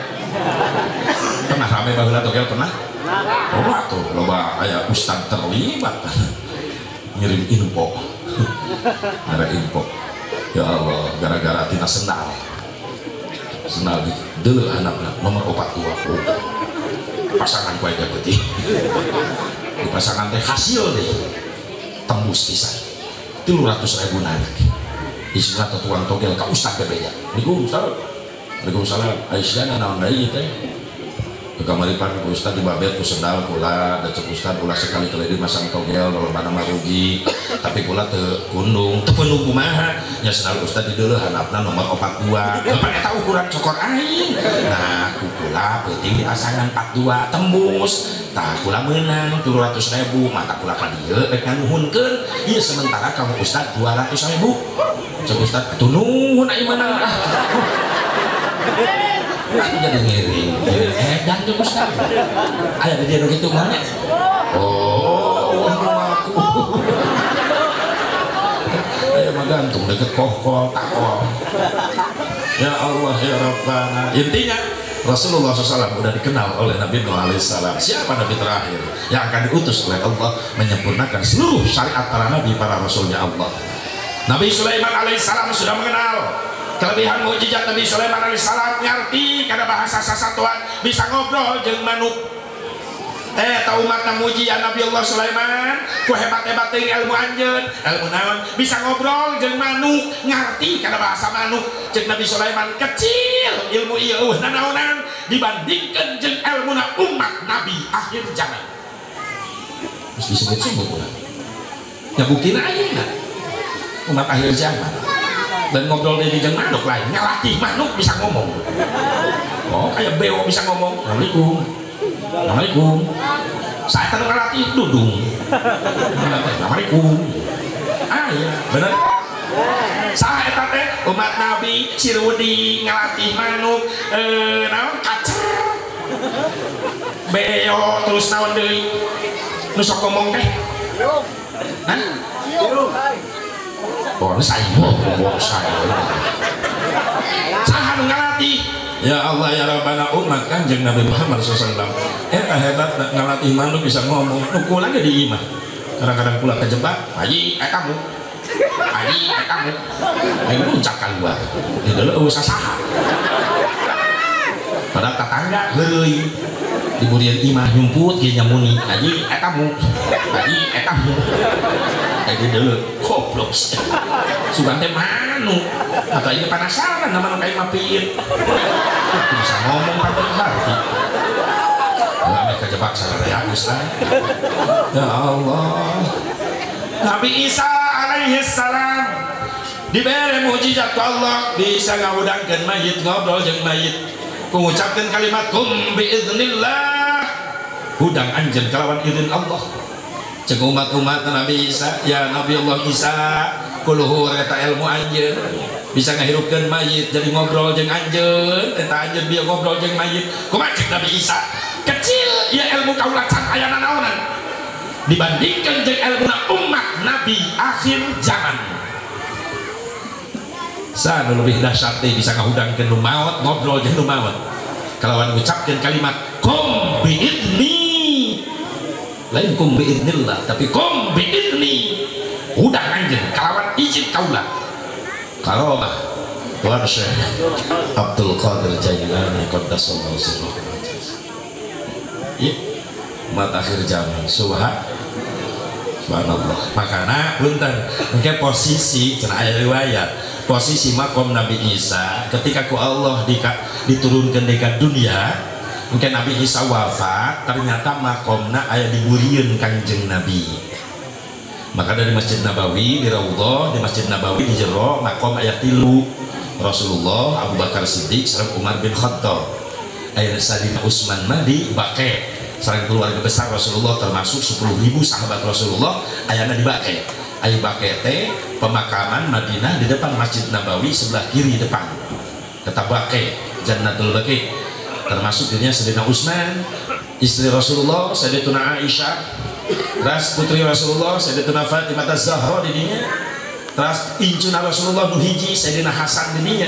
Pernah rame baheula Togel pernah? Oh tuh, loba aya ustad terlibat ngirim info. Ada info. Ya Allah, gara-gara tina sendal di dulu anaknya nomor 42 pasangan kue gede di pasangan teh hasil deh tembus pisan 300.000 anak isinya tukang togel ka ustad bebeja. Waalaikumsalam Aisyah naon deui teh kamaripan ku ustad di babet ku sendal kula da cek ustad ulah sekali-kali dimasang togel lolobana mah rugi tapi kula teu kundung teu penuh kumaha nya sendal ustad di deuleuh handapna nomor 42 depan eta ukuran cokor aing. Nah ku kula penting dipasangan 42 tembus tah kula meunang 300.000 mata kula ka dieu rek nganuhunkeun ieu sementara kamu ustad 200.000 cek ustad atuh nuhun aing meunang aku jadi ngiring dan tuh Ustaz ada di dia gitu banyak. Oh aku ayo mah gantung deket kohkol takol. Ya Allah ya Rabbana. Intinya Rasulullah SAW sudah dikenal oleh Nabi Nuh alaihissalam. Siapa Nabi terakhir yang akan diutus oleh Allah menyempurnakan seluruh syariat para Nabi, para Rasulnya Allah. Nabi Sulaiman alaihissalam sudah mengenal kelebihan mukjizat Nabi Sulaiman alaihissalam, ngerti kada bahasa sasatuan, bisa ngobrol jeung manuk. Ta umat mujian Nabi Allah Sulaiman ku hebat-hebat teuing ilmu anjeun, ilmu naon bisa ngobrol jeung manuk, ngerti kada bahasa manuk. Jeung Nabi Sulaiman kecil ilmu ieu eueuh nanaonan dibandingkeun jeung ilmuna umat Nabi akhir zaman. Terus disebut-sebut ulah. Ya buktina ayeuna umat akhir zaman. Dan ngobrol dari jeung manuk lain ngelatih manuk bisa ngomong. Oh kayak beo bisa ngomong. Assalamualaikum. Saya kan ngelatih dudung. Assalamualaikum. Ah iya bener. Saya eta teh umat Nabi si Rudi ngelatih manuk naon kacer. Beo terus naon deui? Nu sok ngomong teh. Hah? Oh, saya saha nu ngalatih. Ya Allah ya Rabbana umat Kanjeng Nabi Muhammad SAW eta hebat ngalatih manuk bisa ngomong. Nu kula ge di imah kadang-kadang kula kejebak haji kamu ayo muncak keluar di dalam saha padahal tetangga heureuy diburian imah nyumput ge nyamuni aji etamu aji deuleu goblok sugan teh manu atau ini penasaran nama kayak mapiin bisa ngomong sampai hati nggak kejebak saraya Ustaz. Ya Allah, Nabi Isa alaihi salam diberi mukjizat ku Allah bisa ngawudangkeun mayit ngobrol jeung mayit mengucapkan kalimat kum biiznillah hudang anjeun kalawan izin Allah jeung umat-umat Nabi Isa ya Nabi Allah Isa kuluhur eta ilmu anjeun bisa ngahirupkeun mayit jadi ngobrol jeung anjeun eta anjeun dia ngobrol jeung mayit kumaha cek Nabi Isa kecil ya ilmu kaula can aya nanaonan dibandingkan jeung ilmu umat Nabi akhir zaman sa lebih dahsyat teh bisa ngahudangkeun nu maot ngobrol jeung nu maot kalawan ngucapkeun kalimat kum biidni lain kum biidnillah tapi kum biidni hudang anjeun kalawan izin kaula karomah Tuan Syekh Abdul Qadir Jailani qaddasallahu sirrahu iya umat akhir zaman subhanallah makanya punten engke posisi cenah aya riwayat posisi makom Nabi Isa ketika ku Allah diturunkan dekat dunia mungkin Nabi Isa wafat ternyata makomna aya diburieun Kanjeng Nabi maka dari Masjid Nabawi di Raudhah di Masjid Nabawi di jero makom aya 3 Rasulullah Abu Bakar Siddiq sareng Umar bin Khattab aya Sayyidina Utsman mah di Baqi sareng keluarga besar Rasulullah termasuk 10.000 sahabat Rasulullah ayana di Baqi Ayu Bakete pemakaman Madinah di depan Masjid Nabawi sebelah kiri depan kata Baqi Jannatul Baqi termasuk dirinya Sayyidina Utsman istri Rasulullah Sayyidatuna Aisyah terus putri Rasulullah Sayyidatuna Fatimah Az-Zahra dirinya terus incuna Rasulullah nuhiji Sayyidina Hasan dirinya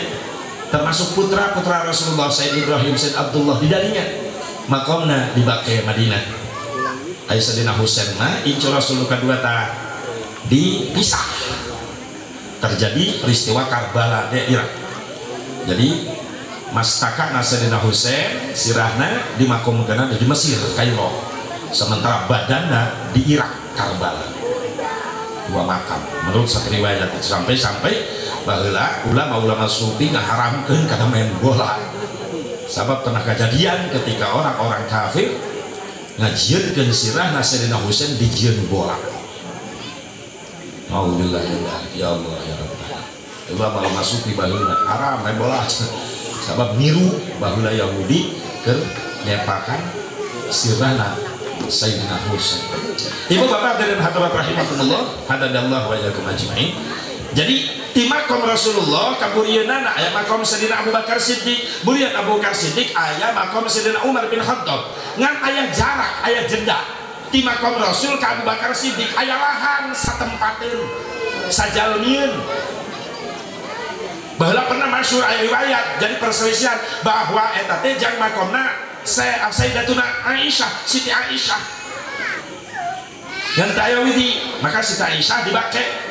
termasuk putra-putra Rasulullah Sayyid Ibrahim Sayyid Abdullah di darinya makomna di Baqi Madinah Ayu Sayyidina Husain mah incu Rasulullah kedua ta dipisah terjadi peristiwa Karbala di Irak jadi mastaka Sayyidina Husain sirahna dimakamkan di Mesir Kairo sementara badanna di Irak Karbala 2 makam menurut satu riwayat sampai baheula ulama-ulama sufi ngaharamkeun kana main bola sebab pernah kejadian ketika orang-orang kafir ngajieunkeun sirahna Sayyidina Husain dijieun bola. Alhamdulillah ya Allah ya Rabbal coba malah masuk di baheula haram main bola sabab niru baheula Yahudi keur nyepakan sirahna Sayyidina Husain. Ibu bapak dan hadirat rahimakumullah hadadallahu wa iyyakum ajmain. Jadi di makom Rasulullah kaburiyeunana aya makom Sayyidina Abu Bakar Siddiq burian Abu Bakar Siddiq aya makom Sayyidina Umar bin Khattab ngan aya jarak aya jeda di makom Rasul ke Abu Bakar Siddiq aya lahan satempateun sajalmieun baheula pernah masyhur aya riwayat jadi perselisihan bahwa eta teh jang makomna Sayyidatuna Aisyah Siti Aisyah dan taya widi maka Siti Aisyah dibake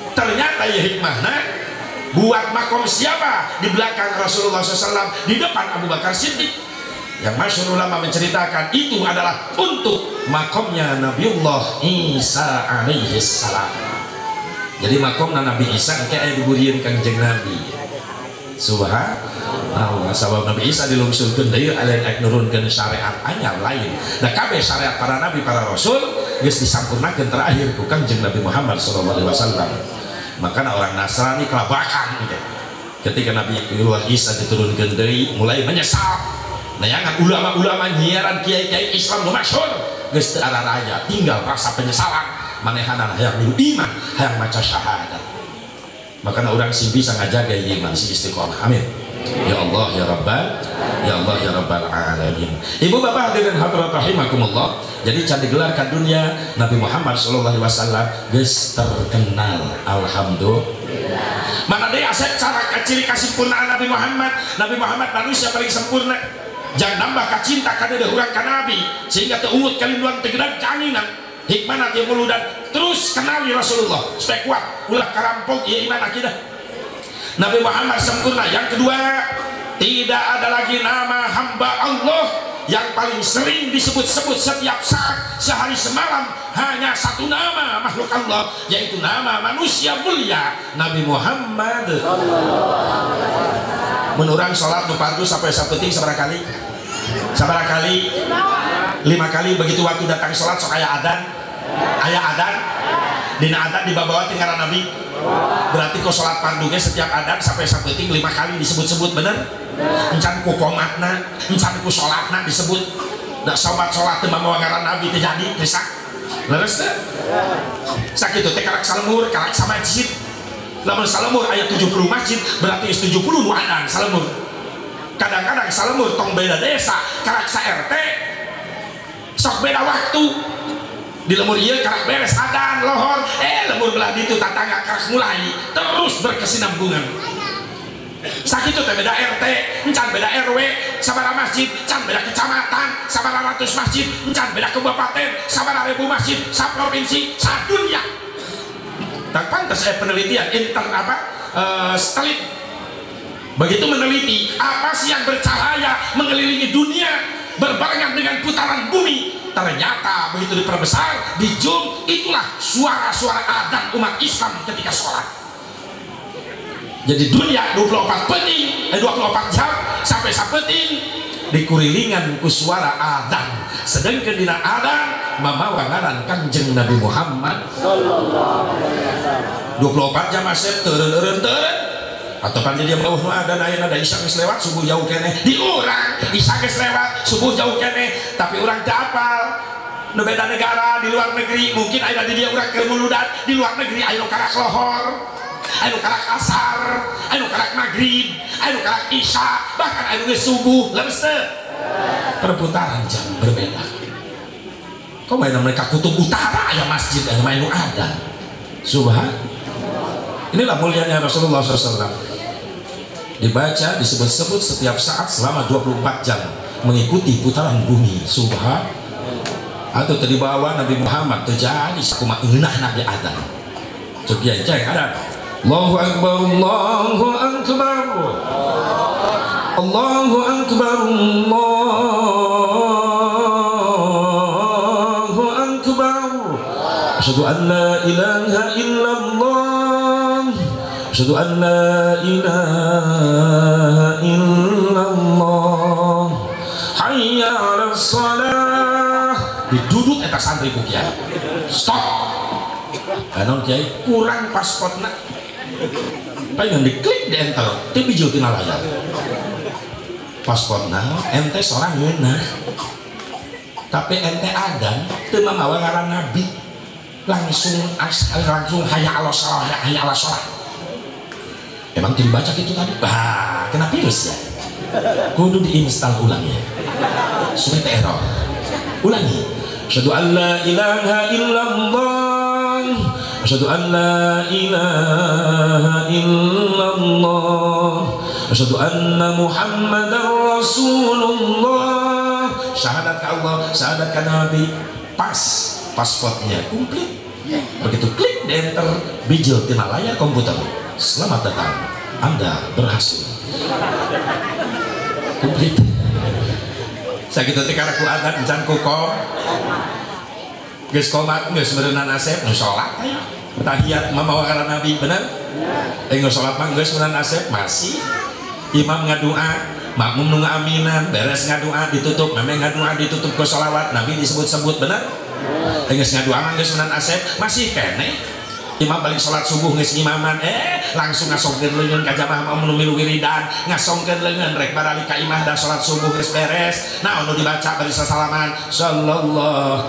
ternyata ya hikmahna buat makom siapa di belakang Rasulullah SAW di depan Abu Bakar Siddiq yang masyhur ulama menceritakan itu adalah untuk makomnya Nabiullah Isa alaihi salam jadi makomna Nabi Isa engke aya diburieun Kanjeng Nabi subhanallah sabab Nabi Isa dilungsurkeun deui aya nurunkeun syariat anyar lain da kabeh syariat para nabi para rasul geus disampurnakeun terakhir ku Kanjeng Nabi Muhammad sallallahu alaihi wasallam makanya orang Nasrani kelabakan gitu. Ketika Nabi Isa diturunkan deui mulai menyesal nayangan ulama-ulama nyiaran kiai-kiai Islam nu masyhur geus teu araraya tinggal rasa penyesalan manehana hayang niru iman hayang maca syahadat makanya orang sih bisa ngajaga iman si istiqomah amin ya Allah ya Rabbal alamin. Ibu bapak hadirin hadirat rahimakumullah jadi can digelarkan dunia Nabi Muhammad sallallahu alaihi wasallam geus terkenal alhamdulillah mana deui asep cara ciri kasempurnaan Nabi Muhammad manusia paling sempurna jangan nambah kacinta kada urang ka Nabi sehingga teu ungut kalinduan tegedang canginan hikmah nanti muludan terus kenali Rasulullah supaya kuat ulah karampok ieu iman akidah Nabi Muhammad sempurna. Yang kedua Tidak ada lagi nama hamba Allah yang paling sering disebut-sebut setiap saat sehari semalam, hanya satu nama makhluk Allah, yaitu nama manusia mulia Nabi Muhammad. Menurang sholat nu fardu sampai sapeting sabaraha kali? Sabaraha kali? 5 kali. Begitu waktu datang sholat sok aya adan. Aya adan. Dina adan dibawa tinggalan Nabi. Berarti kok sholat fardu setiap adan sampai sapeting 5 kali disebut-sebut, bener? Encan ku komatna, encan ku sholatna disebut. Da sobat sholat teh mamawa ngaran Nabi teh jadi pisak. Leres teh? Sakitu teh karak salemur, karak masjid. Lamun salemur aya 70 masjid, berarti 70 nu adan salemur. Kadang-kadang salemur tong beda desa, karak sa RT. Sok beda waktu. Di lemur ieu karak beres adan lohor, lemur belah ditu tatangga karak mulai terus berkesinambungan. Sakitu teh beda RT, encan beda RW, sabaraha masjid, encan beda kecamatan, sabaraha ratus masjid, encan beda kabupaten, sabaraha ribu masjid, saprovinsi, sadunya. Tak pantas penelitian satelit. Begitu meneliti apa sih yang bercahaya mengelilingi dunia berbarengan dengan putaran bumi. Ternyata begitu diperbesar, di zoom, itulah suara-suara adzan umat Islam ketika sholat. Jadi dunia 24 jam sampai sapeting dikurilingan ku suara adzan. Sedangkan dina adzan mamawa ngaran Kanjeng Nabi Muhammad sallallahu alaihi wasallam. 24 jam asep teureun atau pan dia meuh nu adzan ayeuna da isya geus lewat subuh jauh keneh di urang isya geus lewat subuh jauh keneh tapi urang teu apal. Nu beda negara di luar negeri mungkin aya di dia urang keur muludan di luar negeri aya nu karak lohor, anu karak asar, anu karak maghrib, anu karak isya, bahkan anu subuh. Leres teh perputaran jam berbeda. Kok main mereka kutub utara ya masjid yang main ada. Subhan. Inilah mulianya Rasulullah SAW. Dibaca, disebut-sebut setiap saat selama 24 jam mengikuti putaran bumi. Subhan. Atau tadi bawa Nabi Muhammad terjadi sakuma eunah Nabi Adam. Cek ya cek ada. Allahu Akbar, Allahu Akbar, Allahu Akbar, Allahu Akbar. Asyhadu an la ilaha illallah, asyhadu an la ilaha illallah. Hayya 'alas shalah. Diduduk eta santri ku kiai. Stop. Anon kiai kurang pasporna. Pengen diklik di enter teu bijil tina layar pasporna ente seorang ngeunah tapi ente adan teu mamawa ngaran Nabi langsung hayya 'alas shalah hayya 'alas shalah. Emang teu dibaca gitu tadi? Bah, kena virus ya? Kudu diinstal ulang ya supaya teu error. Ulangi. Asyhadu an la ilaha illallah, asyhadu an la ilaha illallah, asyhadu anna Muhammadar Rasulullah. Syahadat ke Allah, syahadat ke Nabi. Pas pasportnya komplit. Begitu klik di enter bijil tina layar komputer. Selamat datang, Anda berhasil. Komplit. Sakitu teh karaku adat encan ku kom. Geus komat geus meureunana asep nu salat aya. Tahiyat mamawa ngaran Nabi bener? Geus salat mah geus meureunana asep masih. Imam ngadoa, makmum nu ngaminan, beres ngadoa ditutup, mame ngadoa ditutup ku shalawat, Nabi disebut-sebut bener? Geus ngadoa mah geus meureunana asep masih keneh. Imam balik sholat subuh geus imaman langsung ngasongkeun leungeun ka jamaah mau nu milu wiridan ngasongkeun leungeun rek barali ka imah da sholat subuh geus beres naon nu dibaca bari sasalaman sallallahu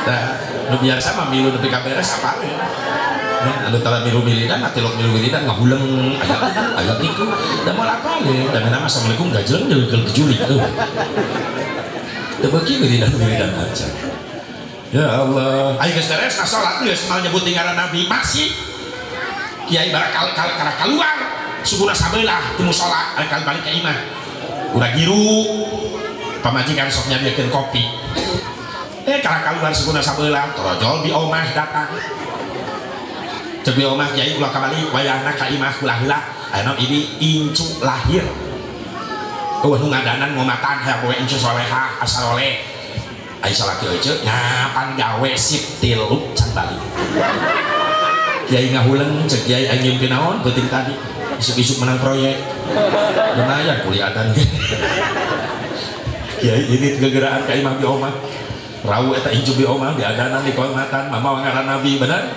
tah nu biasa mah milu nepi ka beres apa anu tara milu wiridan atilok milu wiridan ngahuleng aya kitu da moal apa le da nama assalamualaikum gajleng jeung kejulik teu beuki wiridan aja. Ya Allah, ayo geus beres na salat geus mal nyebut ngaran Nabi masih kiai barakal keluar suguna sabelah teu salat ari balik ka imah udah giru pamajikan sok nyamiekeun kopi kara keluar suguna sabelah torojol di omah datang ceuk di omah kiai ulah kabalik wayahna ka imah ulah heula anu ini incu lahir nu ngadanan ngomatan hawe incu soleha asal oleh ai salaki euceuk nyapan gawe sip tilu can balik kiai ngahuleung cek kiai anjeun teh naon penting tadi isuk-isuk menang proyek lumayan kuliatan kiai ini gegeraan ka imam di omah rawu eta incu di omah diadanan di kehormatan mama ngaran nabi bener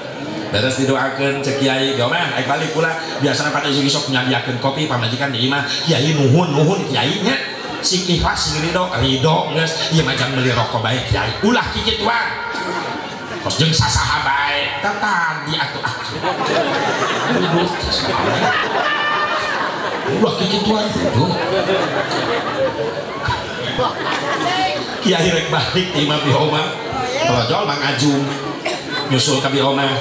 beres didoakeun cek kiai gak mah aik balik pula biasana pada isuk-isuk nyadiakeun kopi pamajikan di imah kiai nuhun kiai nya sing ikhlas sing ridho geus ieu mah jangan beli rokok bae kiai ulah kikituan tos jeung sasaha bae tadi atuh ulah kikituan tuh kiai rek balik di imam di omah tolojol Mang Ajung nyusul ka bi omah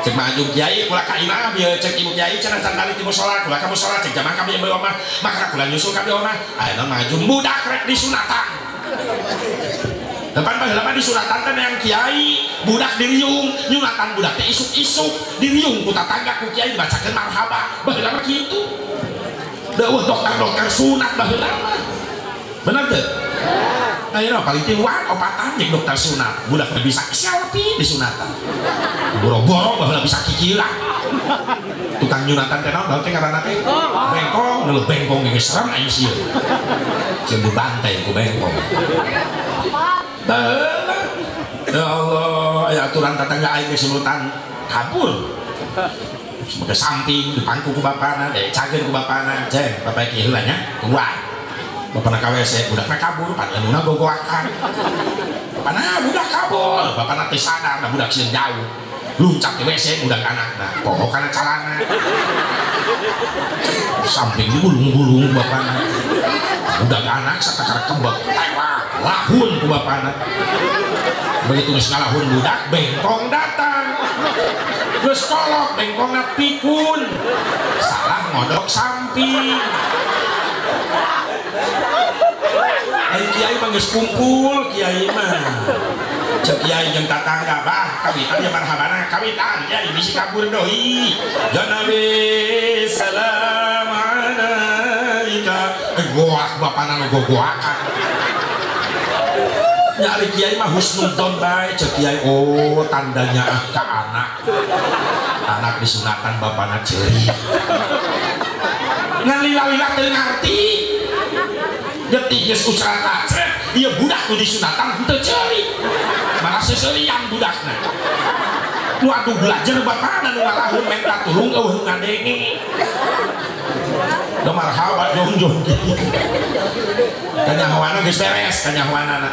cek Mang Ajung kiai kula ka imam bieu cek ibu kiai cenah sandali ti mushola kula ka mushola cek jamaah ka bi omah maka kula nyusul ka bi omah ayeuna Mang Ajung budak rek disunatan depan baheula disunatan teh yang kiai budak diriung nyunatan budak teh isuk-isuk diriung ku tatangga ku kiai dibacakeun marhaba baheula mah kitu deueuh dokter sunat baheula mah bener teh ayeuna paling tiluan opatan jeung dokter sunat budak teh bisa selfie di sunatan boro-boro baheula bisa kikilan tukang nyunatan teh naon teh ngaranna teh bengkong nu bengkong geus serem aing sieun jeung dibantai ku bengkong ya Allah aya aturan tetangga aing geus nurutan kabur sebagai samping dipangku ku bapana cageun ku bapana ceng bapak kieu heula nya keluar bapana ka WC budakna kabur padanuna gogoakan bapana budak kabur bapana teh sadar da budak sieun jauh luncat ke WC budak anakna poho kana calana samping digulung-gulung bapana budak anak satakar kembek lahun ku bapana begitu geus ngalahun budak bengkong datang geus kolok bengkongna pikun salah ngodok samping ai kiai mah geus kumpul kiai mah cek kiai jeung tatangga bah kawitan ya marhabana kawitan kiai bisi kabur doi ya nabi salam alaika goak bapana nu gogoakan nyari kiai mah husnudzon bae cek kiai oh tandanya ka anak disunatan bapana ceuri ngalila-lila teu ngarti getik geus ucaran tacret ieu budak nu disunatan henteu ceuri malah seuseulian budakna nu atuh belajar bapana nu ngalahun menta tulung eueuh ngadenge da marhaba jong-jong kanyahoana geus beres kanyahoanana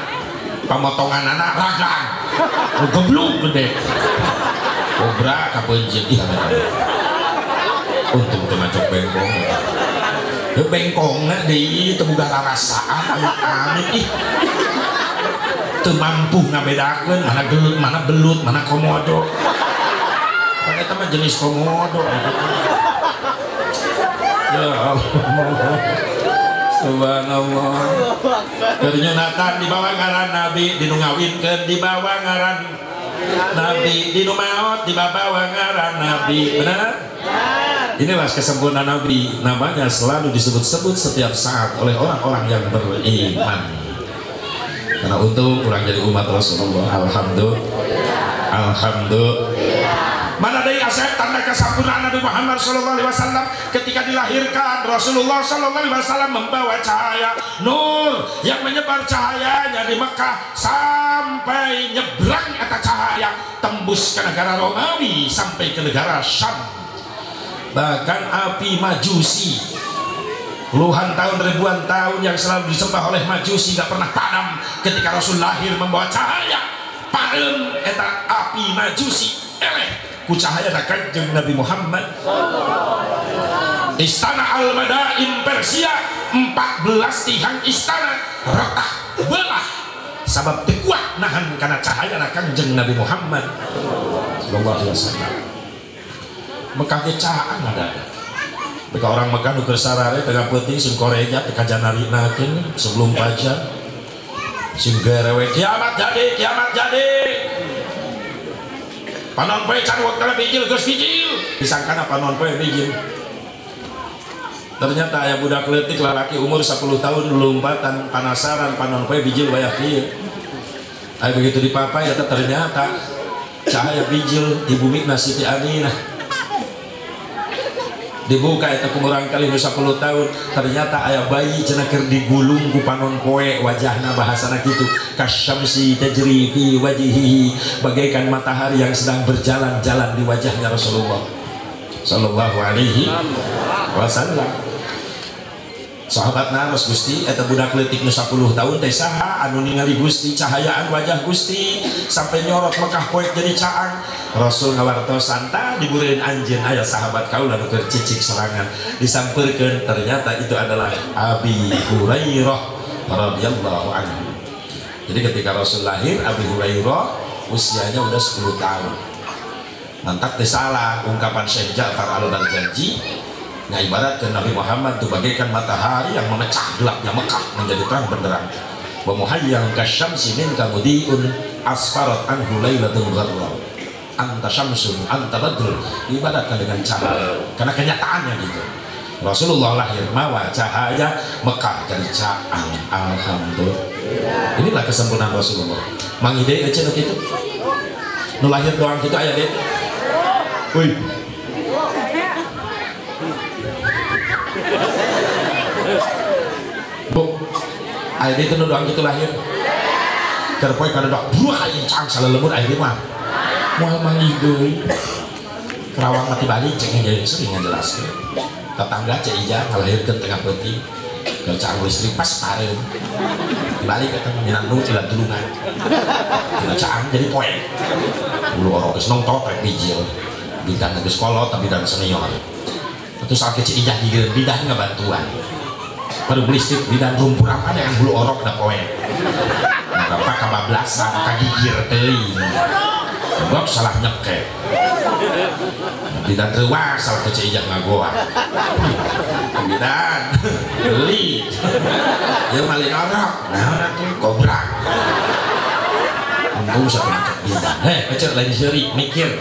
pamotonganana ragang nu gebluk gede kobra kapeunjeun ih untung teu macok bengkong bengkongna deui teu boga rarasaan amit-amit ih teu mampu ngabedakeun mana gelut mana belut mana komodo pan eta mah jenis komodo ya Allah subhanallah ternyata di bawah ngaran nabi dinu ngawinkeun di bawah ngaran nabi dinu maot di bawah ngaran nabi benar. Inilah kesempurnaan Nabi, namanya selalu disebut-sebut setiap saat oleh orang-orang yang beriman. Karena untung kurang jadi umat Rasulullah. Alhamdulillah. Mana dari aset tanda kesempurnaan Nabi Muhammad SAW ketika dilahirkan Rasulullah SAW membawa cahaya nur yang menyebar cahayanya di Mekah sampai nyebrang kata cahaya tembus ke negara Romawi sampai ke negara Syam. Bahkan api Majusi puluhan tahun ribuan tahun yang selalu disembah oleh Majusi gak pernah padam ketika Rasul lahir membawa cahaya padam eta api Majusi ku cahaya Kanjeng Nabi Muhammad. Istana Al-Madain Persia 14 tiang istana retak belah sabab tekuat nahan karena cahaya Kanjeng Nabi Muhammad sallallahu alaihi wasallam. Mekah ge caan ada. Beka orang Mekah nu keur sarare tengah peuting sing koreja teh kajanarinakeun sebelum fajar. Sing gerewe kiamat jadi. Panon poe can waktu bijil geus bijil. Disangkana panon poe bijil. Ternyata aya budak leutik lalaki umur 10 tahun lompatan panasaran panon poe bijil wayah kieu. Aya begitu dipapai eta ternyata cahaya bijil di bumi Siti Aminah. Dibuka eta kumurang kali 10 tahun ternyata aya bayi cenah keur digulung ku panon poe wajahna bahasana kitu kasyamsi tajri fi wajhihi bagaikan matahari yang sedang berjalan-jalan di wajahnya Rasulullah sallallahu alaihi wasallam. Sahabat naros Gusti eta budak leutik nu 10 tahun teh saha anu ningali Gusti cahayaan wajah Gusti sampai nyorot Mekah poek jadi caang. Rasul ngawartosan tah dibureun anjeun aya sahabat kaula nu keur cicik serangan disampeurkeun ternyata itu adalah Abi Hurairah radhiyallahu anhu. Jadi ketika Rasul lahir Abi Hurairah usianya udah 10 tahun. Mantap teh salah ungkapan Syekh Ja'far Al-Barjanji ngaibaratkeun Nabi Muhammad itu bagaikan matahari yang memecah gelapnya Mekah menjadi terang benderang. Wa muhayyang kasyamsi min kamudiun asfarat anhu lailatun gharra. Anta syamsun anta badrun ibaratkan dengan cahaya karena kenyataannya gitu. Rasulullah lahir mawa cahaya Mekah jadi caang. Alhamdulillah. Inilah kesempurnaan Rasulullah. Mang ide ece nu kitu. Nu lahir doang kitu aya deui. Woi. Bu, aya deui teh nu doang kitu lahir. Keur poe kana dok buah aya cang saleuleumur aya deui mah. Moal manggih deui. Kerawang mati balik cek yang sering ngajelaskeun. Tetangga cek ija ngalahirkeun tengah peuting. Ke cang listrik pas pareun. Dibalik eta minang nu tilat tulungan. Tina caang jadi poe. Bulu orok geus nongtot rek bijil. Bidan geus kolot tapi bidan senior. Terus sakit cek ija digeun bidan ngabantuan. Baru listrik bidan rumpur apa dengan bulu orok da poe. Bapak kabablasan kagigir teuing. Bok salah nyekek. Bidan reuas salah kece ijak ngagoa. Bidan beli. Ieu malin orok. Naon atuh kobrak. Untung satu macam bidan. Ece lain seuri mikir.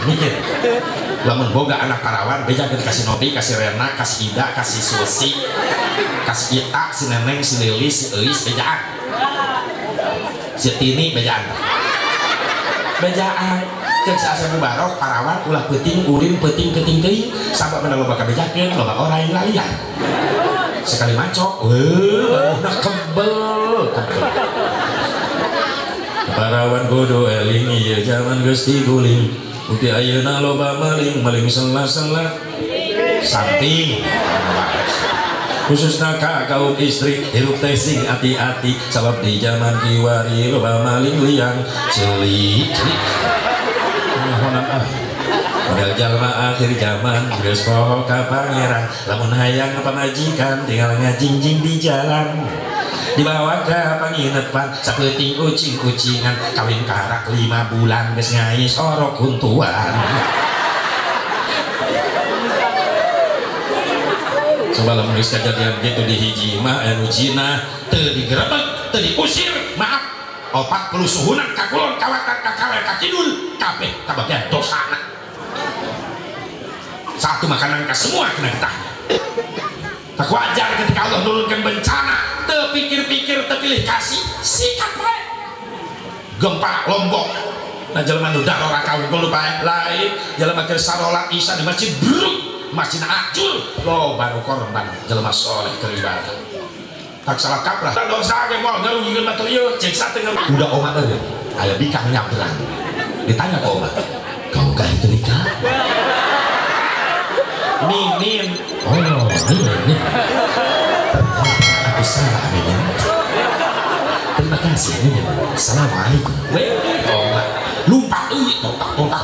Lamun boga anak karawan bejakeun kasih Nobi, kasih Rena, kasih Ida, kasih Susi, kasih Ita, si Neneng, si Lilis, si Eis bejaan. Si Tini bejaan. Cek saasa mubarok parawan ulah peuting urin peuting keuting teuing sabab mena loba kabejakeun loba orang lalian sekali macok udah kebel parawan bodoh eling ieu zaman geus diguling uti ayeuna loba maling selat samping khususna ka kaum istri hirup teh sing ati-ati sabab di zaman kiwari loba maling liang celik model jalma akhir zaman geus poho ka pangeran lamun hayang pamajikan tinggal ngajingjing di jalan dibawa ka panginepan sapeuting ucing-ucingan kawin karak 5 bulan geus ngais orok huntuan. Coba lamun geus kajadian kitu di hiji mah anu Cina teu digerebek teu diusir maaf 40 suhunan kakulon kawatan kakawel kakidul kabeh kabagian dosana satu makanan ka semua kena getahnya tak wajar ketika Allah nurunkan bencana teu pikir-pikir teu pilih kasih sikat bae gempa Lombok nah jelema nu darora kaungkul bae lain jelema keur salat isya di masjid bruk masjid acur loba nu korban jelema soleh keur ibadah tak salah kaprah dosa ge moal ngarungikeun batur ieu cek satengah udah oma teh aya bikang nyabrang ditanya ke oma kau kah itu nikah mimin oh mimin aku salah mimin terima kasih mimin assalamualaikum oma lupa euy tontak